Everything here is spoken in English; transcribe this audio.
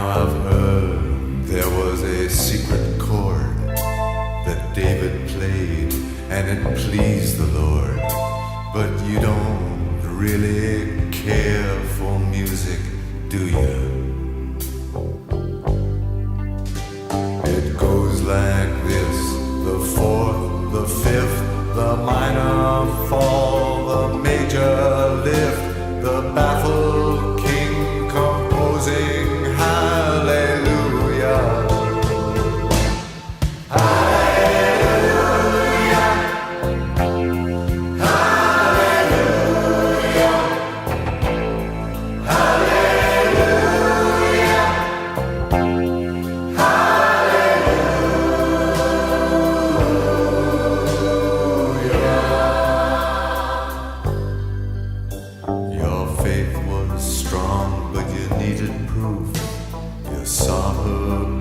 I've heard there was a secret chord that David played and it pleased the Lord. But you don't really care for music, do you? It goes like this: the fourth, the fifth, the minor fall, the major lift, the baffled king composing hallelujah. Hallelujah. Hallelujah. Hallelujah. Your faith was strong, but you needed proof. You saw her